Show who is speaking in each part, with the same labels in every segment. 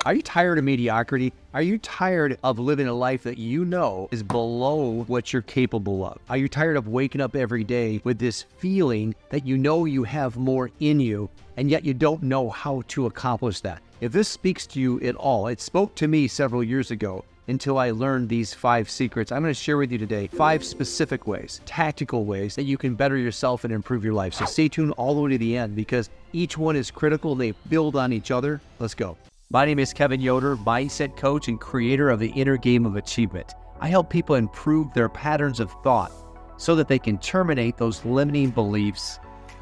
Speaker 1: Are you tired of mediocrity? Are you tired of living a life that you know is below what you're capable of? Are you tired of waking up every day with this feeling that you know you have more in you, and yet you don't know how to accomplish that? If this speaks to you at all, it spoke to me several years ago until I learned these 5 secrets. I'm going to share with you today 5 specific ways, tactical ways that you can better yourself and improve your life. So stay tuned all the way to the end because each one is critical. They build on each other. Let's go. My name is Kevin Yoder, mindset coach and creator of the Inner Game of Achievement. I help people improve their patterns of thought so that they can terminate those limiting beliefs,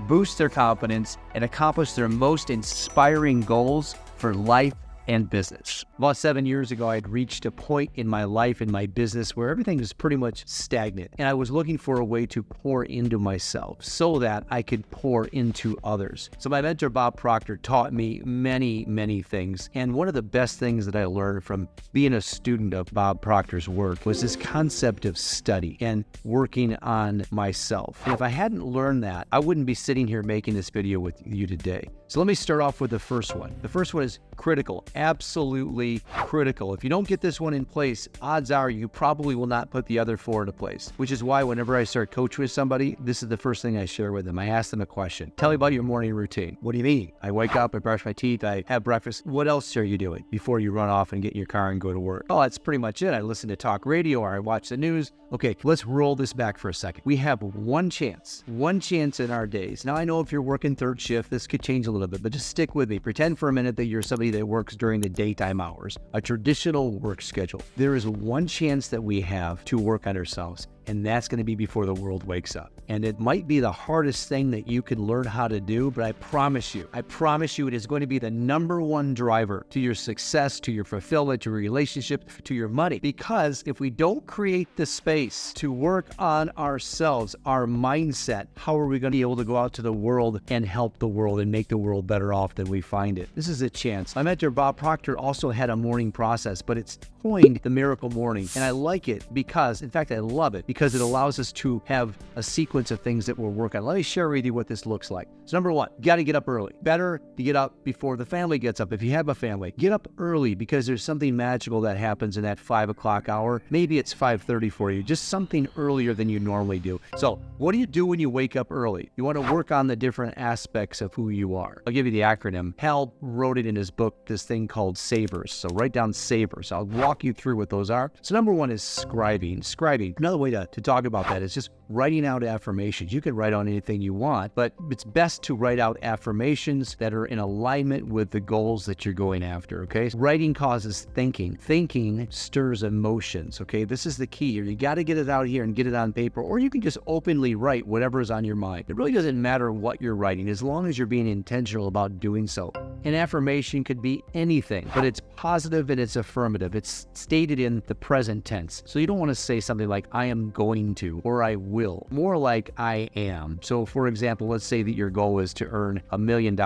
Speaker 1: boost their confidence, and accomplish their most inspiring goals for life and business. About 7 years ago, I had reached a point in my life, in my business, where everything was pretty much stagnant. And I was looking for a way to pour into myself so that I could pour into others. So my mentor, Bob Proctor, taught me many, many things. And one of the best things that I learned from being a student of Bob Proctor's work was this concept of study and working on myself. And if I hadn't learned that, I wouldn't be sitting here making this video with you today. So let me start off with the first one. The first one is critical, absolutely critical. If you don't get this one in place, odds are you probably will not put the other 4 into place, which is why whenever I start coaching with somebody, this is the first thing I share with them. I ask them a question. Tell me about your morning routine. What do you mean? I wake up, I brush my teeth, I have breakfast. What else are you doing before you run off and get in your car and go to work? Oh, that's pretty much it. I listen to talk radio or I watch the news. Okay, let's roll this back for a second. We have one chance in our days. Now, I know if you're working third shift, this could change a little bit, but just stick with me. Pretend for a minute that you're somebody that works during the daytime hours, a traditional work schedule. There is one chance that we have to work on ourselves, and that's going to be before the world wakes up. And it might be the hardest thing that you can learn how to do, but I promise you it is going to be the #1 driver to your success, to your fulfillment, to your relationship, to your money. Because if we don't create the space to work on ourselves, our mindset, how are we going to be able to go out to the world and help the world and make the world better off than we find it? This is a chance. My mentor, Bob Proctor, also had a morning process, but it's coined the miracle morning. And I like it because, in fact, I love it because it allows us to have a sequence of things that we'll work on. Let me share with you what this looks like. So #1, you got to get up early. Better to get up before the family gets up. If you have a family, get up early because there's something magical that happens in that 5 o'clock hour. Maybe it's 5:30 for you, just something earlier than you normally do. So what do you do when you wake up early? You want to work on the different aspects of who you are. I'll give you the acronym. Hal wrote it in his book, this thing called SAVERS. So write down SAVERS. I'll walk you through what those are. So #1 is scribing. Scribing. Another way to talk about that is just writing out affirmations. You can write on anything you want, but it's best to write out affirmations that are in alignment with the goals that you're going after, okay? Writing causes thinking. Thinking stirs emotions, okay? This is the key. You got to get it out here and get it on paper, or you can just openly write whatever is on your mind. It really doesn't matter what you're writing as long as you're being intentional about doing so. An affirmation could be anything, but it's positive and it's affirmative. It's stated in the present tense. So you don't want to say something like, I am going to, or I will. More like I am. So for example, let's say that your goal is to earn $1 million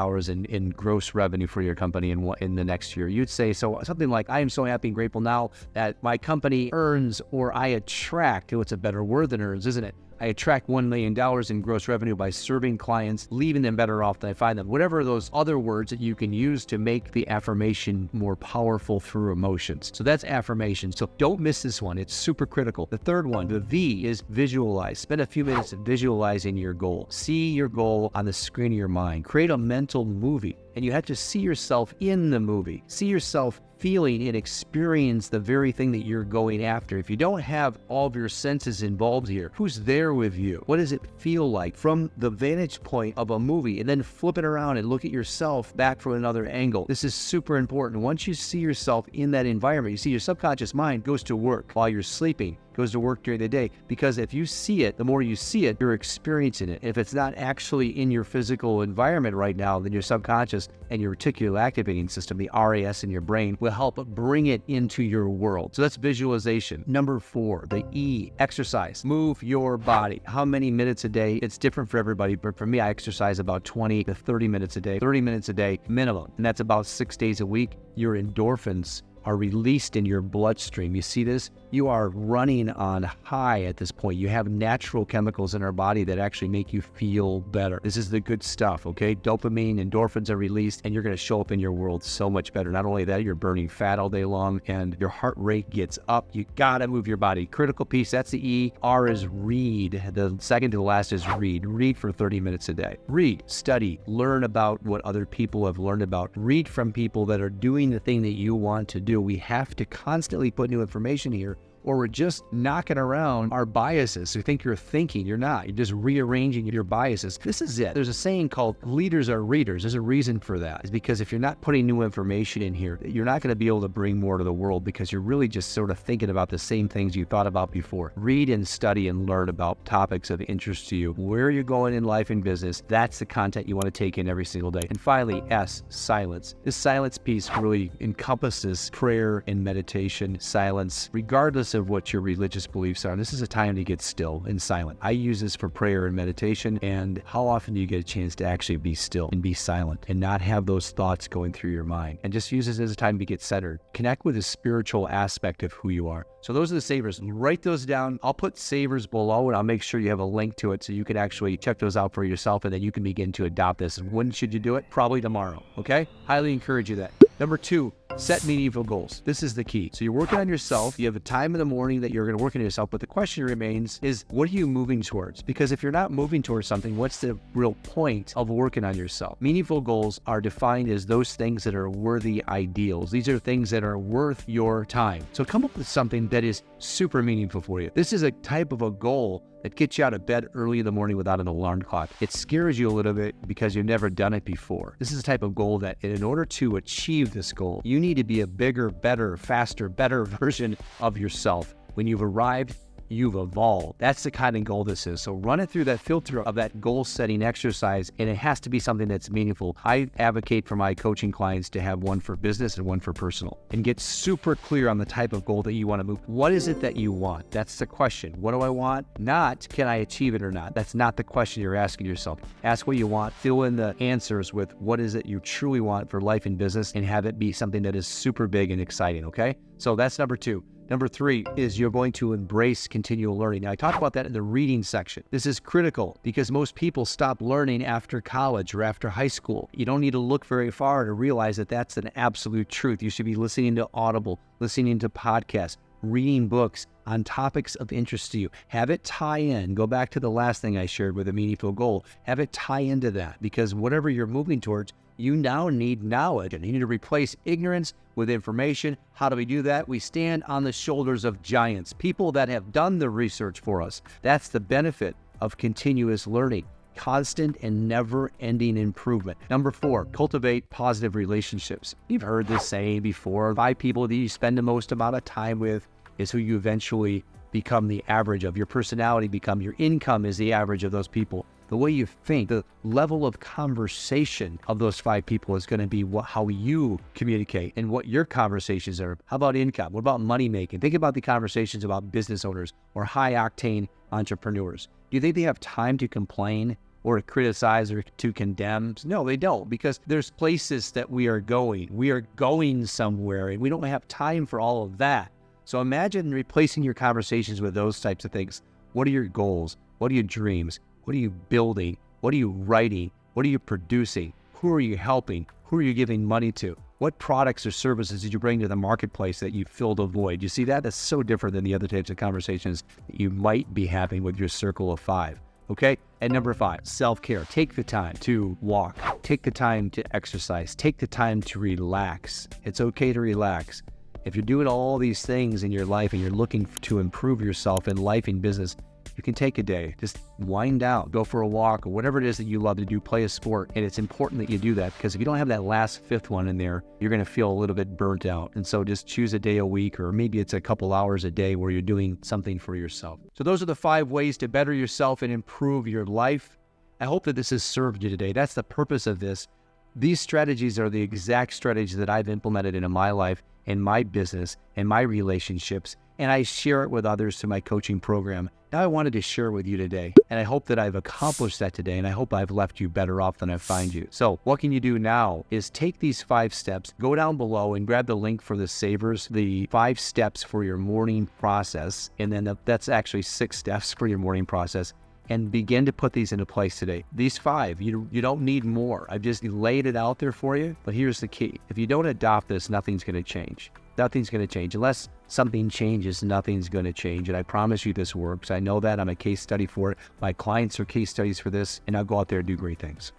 Speaker 1: in gross revenue for your company in the next year. You'd say something like, I am so happy and grateful now that my company earns, or I attract. Oh, it's a better word than earns, isn't it? I attract $1 million in gross revenue by serving clients, leaving them better off than I find them. Whatever those other words that you can use to make the affirmation more powerful through emotions. So that's affirmation. So don't miss this one. It's super critical. The third one, the V, is visualize. Spend a few minutes visualizing your goal. See your goal on the screen of your mind. Create a mental movie. And you have to see yourself in the movie. See yourself feeling and experience the very thing that you're going after. If you don't have all of your senses involved here, who's there with you? What does it feel like from the vantage point of a movie? And then flip it around and look at yourself back from another angle. This is super important. Once you see yourself in that environment, you see your subconscious mind goes to work while you're sleeping. Goes to work during the day, because if you see it, the more you see it, you're experiencing it. If it's not actually in your physical environment right now, then your subconscious and your reticular activating system, the RAS in your brain, will help bring it into your world. So that's visualization. #4, the E, exercise. Move your body. How many minutes a day? It's different for everybody, but for me, I exercise about 20 to 30 minutes a day, 30 minutes a day minimum, and that's about 6 days a week. Your endorphins are released in your bloodstream. You see this? You are running on high at this point. You have natural chemicals in our body that actually make you feel better. This is the good stuff, okay? Dopamine, endorphins are released, and you're going to show up in your world so much better. Not only that, you're burning fat all day long, and your heart rate gets up. You got to move your body. Critical piece, that's the E. R is read. The second to the last is read. Read for 30 minutes a day. Read, study, learn about what other people have learned about. Read from people that are doing the thing that you want to do. We have to constantly put new information here, or we're just knocking around our biases. You think you're thinking, you're not. You're just rearranging your biases. This is it. There's a saying called leaders are readers. There's a reason for that. It's because if you're not putting new information in here, you're not going to be able to bring more to the world because you're really just sort of thinking about the same things you thought about before. Read and study and learn about topics of interest to you. Where you're going in life and business, that's the content you want to take in every single day. And finally, S, silence. This silence piece really encompasses prayer and meditation, silence, regardless of what your religious beliefs are. This is a time to get still and silent. I use this for prayer and meditation. And how often do you get a chance to actually be still and be silent and not have those thoughts going through your mind? And just use this as a time to get centered. Connect with the spiritual aspect of who you are. So those are the savers. Write those down. I'll put savers below, and I'll make sure you have a link to it so you can actually check those out for yourself, and then you can begin to adopt this. And when should you do it? Probably tomorrow, okay? Highly encourage you that. Number 2, set meaningful goals. This is the key. So you're working on yourself. You have a time in the morning that you're going to work on yourself, but the question remains is, what are you moving towards? Because if you're not moving towards something, what's the real point of working on yourself? Meaningful goals are defined as those things that are worthy ideals. These are things that are worth your time. So come up with something that is super meaningful for you. This is a type of a goal that gets you out of bed early in the morning without an alarm clock. It scares you a little bit because you've never done it before. This is a type of goal that in order to achieve this goal, you need to be a bigger, better, faster, better version of yourself. When you've arrived, you've evolved. That's the kind of goal this is. So run it through that filter of that goal setting exercise, and it has to be something that's meaningful. I advocate for my coaching clients to have one for business and one for personal, and get super clear on the type of goal that you want to move. What is it that you want? That's the question. What do I want? Not, can I achieve it or not? That's not the question you're asking yourself. Ask what you want, fill in the answers with what is it you truly want for life and business, and have it be something that is super big and exciting, okay? So that's number 2. Number 3 is you're going to embrace continual learning. Now, I talked about that in the reading section. This is critical because most people stop learning after college or after high school. You don't need to look very far to realize that that's an absolute truth. You should be listening to Audible, listening to podcasts, reading books on topics of interest to you. Have it tie in. Go back to the last thing I shared with a meaningful goal. Have it tie into that, because whatever you're moving towards, you now need knowledge, and you need to replace ignorance with information. How do we do that? We stand on the shoulders of giants, people that have done the research for us. That's the benefit of continuous learning. Constant and never-ending improvement. Number 4, cultivate positive relationships. You've heard this saying before. 5 people that you spend the most amount of time with is who you eventually become the average of. Your personality become, your income is the average of those people. The way you think, the level of conversation of those 5 people is going to be how you communicate and what your conversations are. How about income? What about money making? Think about the conversations about business owners or high-octane entrepreneurs. Do you think they have time to complain or to criticize or to condemn? No, they don't, because there's places that we are going. We are going somewhere, and we don't have time for all of that. So imagine replacing your conversations with those types of things. What are your goals? What are your dreams? What are you building? What are you writing? What are you producing? Who are you helping? Who are you giving money to? What products or services did you bring to the marketplace that you filled a void? You see that? That's so different than the other types of conversations that you might be having with your circle of 5. Okay? And number 5, self-care. Take the time to walk. Take the time to exercise. Take the time to relax. It's okay to relax. If you're doing all these things in your life and you're looking to improve yourself in life and business, you can take a day, just wind down, go for a walk, or whatever it is that you love to do, play a sport. And it's important that you do that, because if you don't have that last 5th one in there, you're going to feel a little bit burnt out. And so just choose a day a week, or maybe it's a couple hours a day where you're doing something for yourself. So those are the 5 ways to better yourself and improve your life. I hope that this has served you today. That's the purpose of this. These strategies are the exact strategies that I've implemented into my life, in my business, and my relationships, and I share it with others through my coaching program. Now I wanted to share with you today, and I hope that I've accomplished that today, and I hope I've left you better off than I find you. So what can you do now is take these 5 steps, go down below and grab the link for the savers, the 5 steps for your morning process, and then that's actually 6 steps for your morning process, and begin to put these into place today. These 5, you don't need more. I've just laid it out there for you, but here's the key. If you don't adopt this, nothing's gonna change. Nothing's gonna change. Unless something changes, nothing's gonna change. And I promise you this works. I know that. I'm a case study for it. My clients are case studies for this, and I'll go out there and do great things.